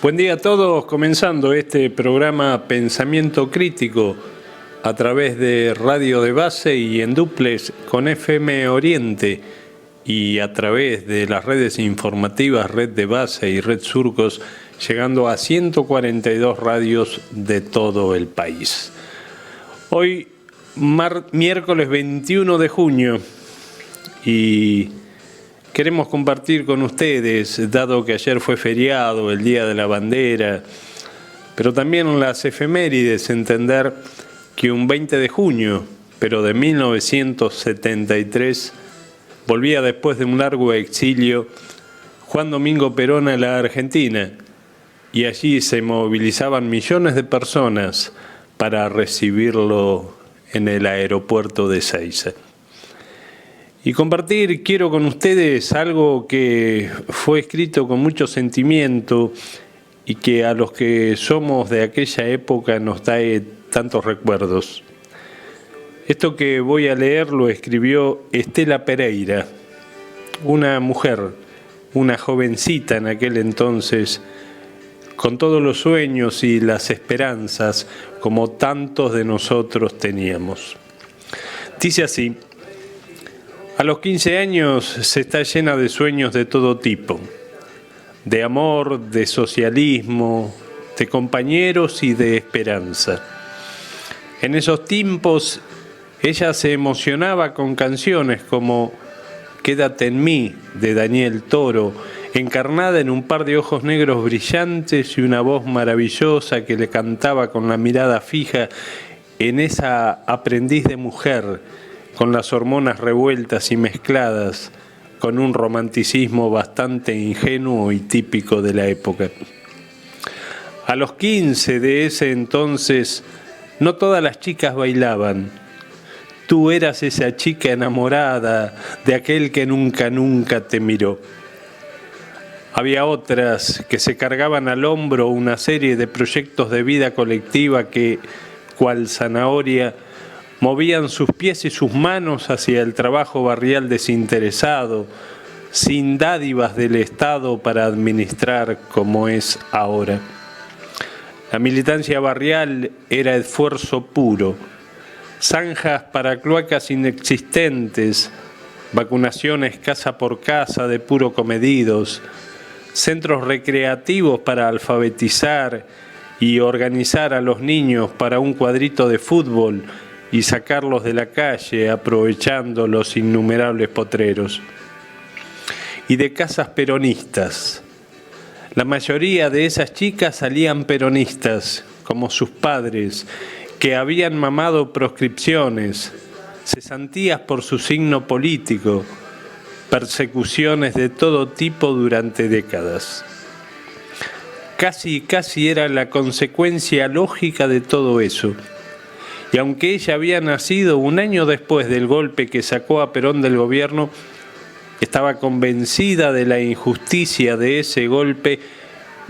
Buen día a todos, comenzando este programa Pensamiento Crítico a través de Radio de Base y en duplex con FM Oriente y a través de las redes informativas Red de Base y Red Surcos, llegando a 142 radios de todo el país. Hoy, miércoles 21 de junio, y queremos compartir con ustedes, dado que ayer fue feriado, el Día de la Bandera, pero también las efemérides, entender que un 20 de junio, pero de 1973, volvía después de un largo exilio Juan Domingo Perón a la Argentina, y allí se movilizaban millones de personas para recibirlo en el aeropuerto de Ezeiza. Y compartir quiero con ustedes algo que fue escrito con mucho sentimiento y que a los que somos de aquella época nos trae tantos recuerdos. Esto que voy a leer lo escribió Estela Pereira, una mujer, una jovencita en aquel entonces, con todos los sueños y las esperanzas como tantos de nosotros teníamos. Dice así: a los 15 años se está llena de sueños de todo tipo, de amor, de socialismo, de compañeros y de esperanza. En esos tiempos ella se emocionaba con canciones como Quédate en mí, de Daniel Toro, encarnada en un par de ojos negros brillantes y una voz maravillosa que le cantaba con la mirada fija en esa aprendiz de mujer, con las hormonas revueltas y mezcladas, con un romanticismo bastante ingenuo y típico de la época. A los 15 de ese entonces, no todas las chicas bailaban. Tú eras esa chica enamorada de aquel que nunca te miró. Había otras que se cargaban al hombro una serie de proyectos de vida colectiva que, cual zanahoria, movían sus pies y sus manos hacia el trabajo barrial desinteresado, sin dádivas del Estado para administrar como es ahora. La militancia barrial era esfuerzo puro, zanjas para cloacas inexistentes, vacunaciones casa por casa de puro comedidos, centros recreativos para alfabetizar y organizar a los niños para un cuadrito de fútbol y sacarlos de la calle aprovechando los innumerables potreros. Y de casas peronistas. La mayoría de esas chicas salían peronistas, como sus padres, que habían mamado proscripciones, cesantías por su signo político, persecuciones de todo tipo durante décadas. Casi era la consecuencia lógica de todo eso. Y aunque ella había nacido un año después del golpe que sacó a Perón del gobierno, estaba convencida de la injusticia de ese golpe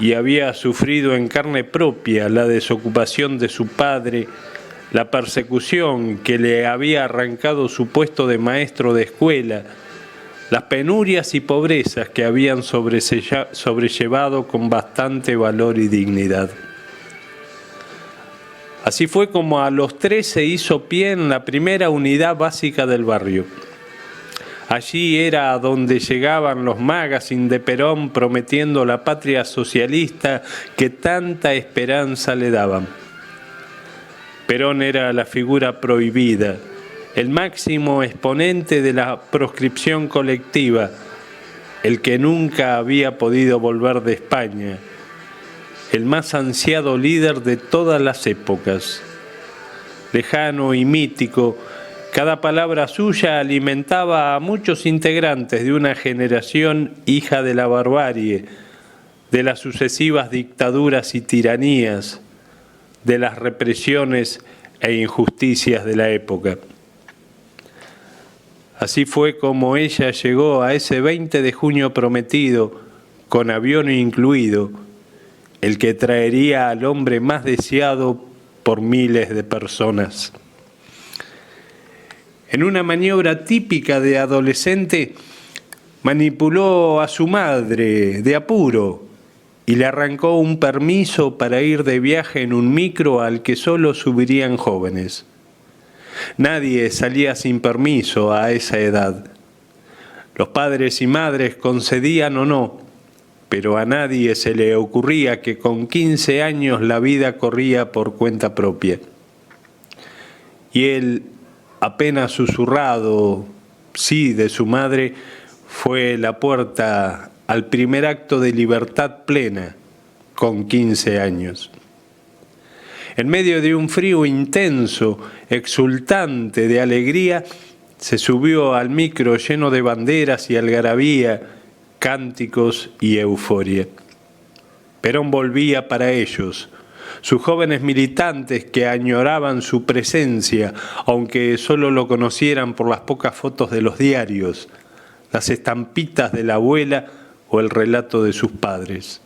y había sufrido en carne propia la desocupación de su padre, la persecución que le había arrancado su puesto de maestro de escuela, las penurias y pobrezas que habían sobrellevado con bastante valor y dignidad. Así fue como a los 13 hizo pie en la primera unidad básica del barrio. Allí era a donde llegaban los magazines de Perón prometiendo la patria socialista que tanta esperanza le daban. Perón era la figura prohibida, el máximo exponente de la proscripción colectiva, el que nunca había podido volver de España, el más ansiado líder de todas las épocas. Lejano y mítico, cada palabra suya alimentaba a muchos integrantes de una generación hija de la barbarie, de las sucesivas dictaduras y tiranías, de las represiones e injusticias de la época. Así fue como ella llegó a ese 20 de junio prometido, con avión incluido, el que traería al hombre más deseado por miles de personas. En una maniobra típica de adolescente, manipuló a su madre de apuro y le arrancó un permiso para ir de viaje en un micro al que solo subirían jóvenes. Nadie salía sin permiso a esa edad. Los padres y madres concedían o no, pero a nadie se le ocurría que con 15 años la vida corría por cuenta propia. Y él, apenas susurrado, sí, de su madre, fue la puerta al primer acto de libertad plena, con 15 años. En medio de un frío intenso, exultante de alegría, se subió al micro lleno de banderas y algarabía, cánticos y euforia. Perón volvía para ellos, sus jóvenes militantes que añoraban su presencia, aunque solo lo conocieran por las pocas fotos de los diarios, las estampitas de la abuela o el relato de sus padres.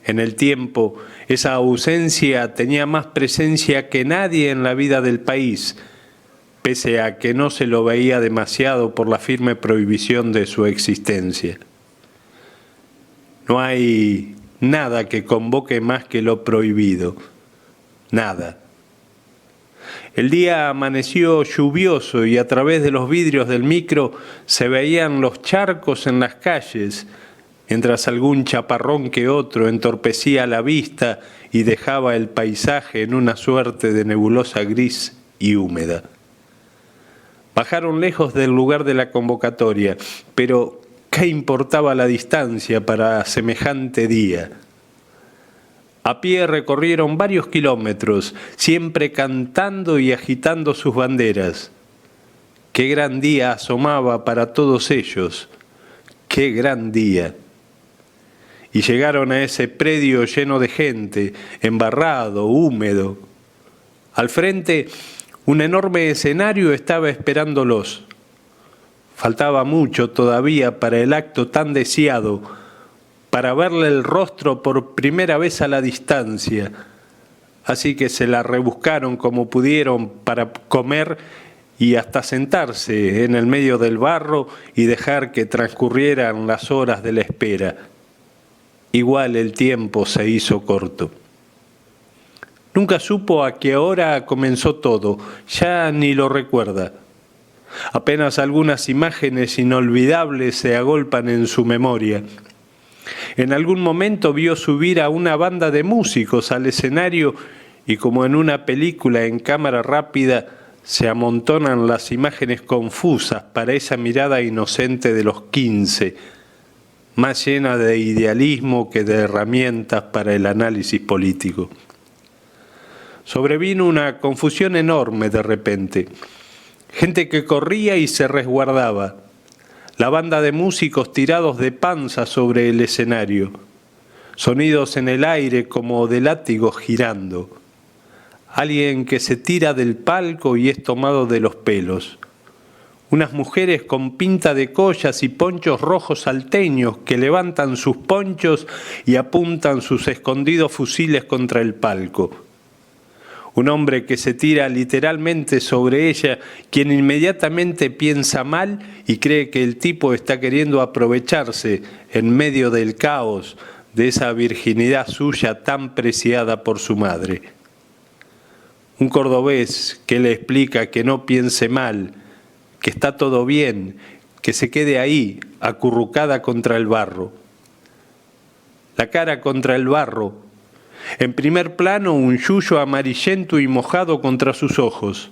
En el tiempo, esa ausencia tenía más presencia que nadie en la vida del país, pese a que no se lo veía demasiado por la firme prohibición de su existencia. No hay nada que convoque más que lo prohibido, nada. El día amaneció lluvioso y a través de los vidrios del micro se veían los charcos en las calles, mientras algún chaparrón que otro entorpecía la vista y dejaba el paisaje en una suerte de nebulosa gris y húmeda. Bajaron lejos del lugar de la convocatoria, pero ¿qué importaba la distancia para semejante día? A pie recorrieron varios kilómetros, siempre cantando y agitando sus banderas. Qué gran día asomaba para todos ellos, qué gran día. Y llegaron a ese predio lleno de gente, embarrado, húmedo. Al frente, un enorme escenario estaba esperándolos. Faltaba mucho todavía para el acto tan deseado, para verle el rostro por primera vez a la distancia. Así que se la rebuscaron como pudieron para comer y hasta sentarse en el medio del barro y dejar que transcurrieran las horas de la espera. Igual el tiempo se hizo corto. Nunca supo a qué hora comenzó todo, ya ni lo recuerda. Apenas algunas imágenes inolvidables se agolpan en su memoria. En algún momento vio subir a una banda de músicos al escenario y como en una película en cámara rápida se amontonan las imágenes confusas para esa mirada inocente de los 15, más llena de idealismo que de herramientas para el análisis político. Sobrevino una confusión enorme de repente. Gente que corría y se resguardaba. La banda de músicos tirados de panza sobre el escenario. Sonidos en el aire como de látigos girando. Alguien que se tira del palco y es tomado de los pelos. Unas mujeres con pinta de collas y ponchos rojos salteños que levantan sus ponchos y apuntan sus escondidos fusiles contra el palco. Un hombre que se tira literalmente sobre ella, quien inmediatamente piensa mal y cree que el tipo está queriendo aprovecharse en medio del caos de esa virginidad suya tan preciada por su madre. Un cordobés que le explica que no piense mal, que está todo bien, que se quede ahí, acurrucada contra el barro. La cara contra el barro. En primer plano, un yuyo amarillento y mojado contra sus ojos.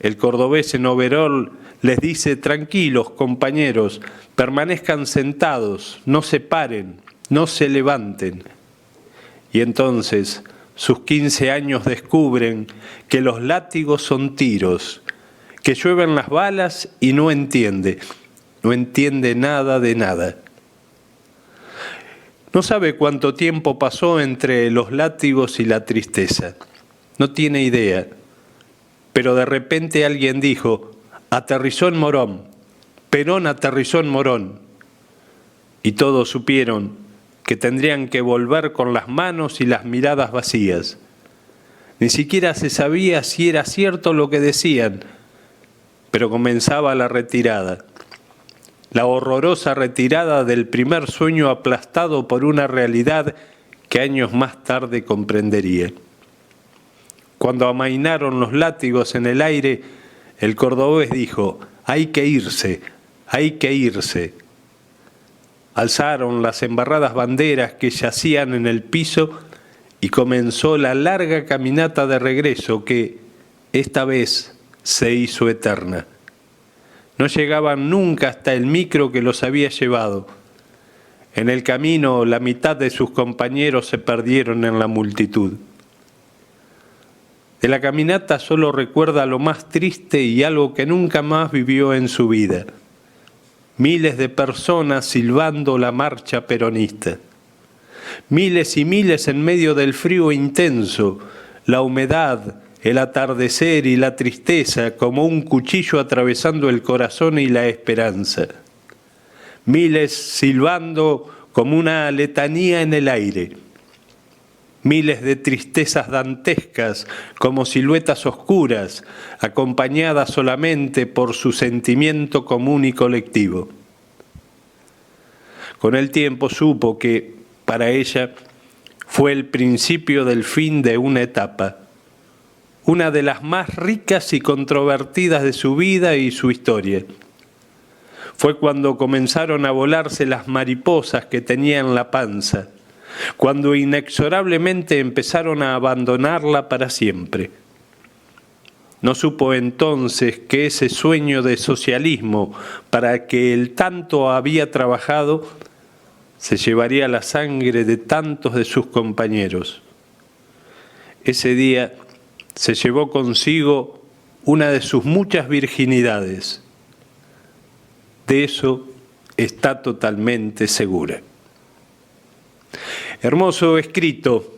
El cordobés en overol les dice: tranquilos, compañeros, permanezcan sentados, no se paren, no se levanten. Y entonces, sus 15 años descubren que los látigos son tiros, que llueven las balas y no entiende nada de nada. No sabe cuánto tiempo pasó entre los látigos y la tristeza. No tiene idea. Pero de repente alguien dijo: aterrizó en Morón. Perón aterrizó en Morón. Y todos supieron que tendrían que volver con las manos y las miradas vacías. Ni siquiera se sabía si era cierto lo que decían, pero comenzaba la retirada. la horrorosa retirada del primer sueño aplastado por una realidad que años más tarde comprendería. Cuando amainaron los látigos en el aire, el cordobés dijo: hay que irse, hay que irse. Alzaron las embarradas banderas que yacían en el piso y comenzó la larga caminata de regreso que, esta vez, se hizo eterna. No llegaban nunca hasta el micro que los había llevado. En el camino, la mitad de sus compañeros se perdieron en la multitud. De la caminata solo recuerda lo más triste y algo que nunca más vivió en su vida: miles de personas silbando la marcha peronista. Miles y miles en medio del frío intenso, la humedad, el atardecer y la tristeza como un cuchillo atravesando el corazón y la esperanza. Miles silbando como una letanía en el aire. Miles de tristezas dantescas como siluetas oscuras, acompañadas solamente por su sentimiento común y colectivo. Con el tiempo supo que, para ella, fue el principio del fin de una etapa, una de las más ricas y controvertidas de su vida y su historia. Fue cuando comenzaron a volarse las mariposas que tenía en la panza, cuando inexorablemente empezaron a abandonarla para siempre. No supo entonces que ese sueño de socialismo para que él tanto había trabajado se llevaría la sangre de tantos de sus compañeros. Ese día se llevó consigo una de sus muchas virginidades. De eso está totalmente segura. Hermoso escrito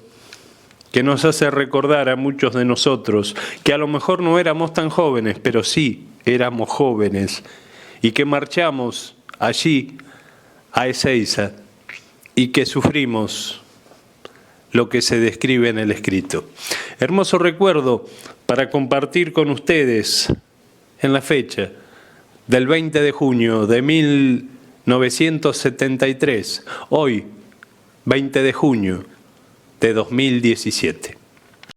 que nos hace recordar a muchos de nosotros que a lo mejor no éramos tan jóvenes, pero sí éramos jóvenes y que marchamos allí a Ezeiza y que sufrimos lo que se describe en el escrito. Hermoso recuerdo para compartir con ustedes en la fecha del 20 de junio de 1973, hoy 20 de junio de 2017.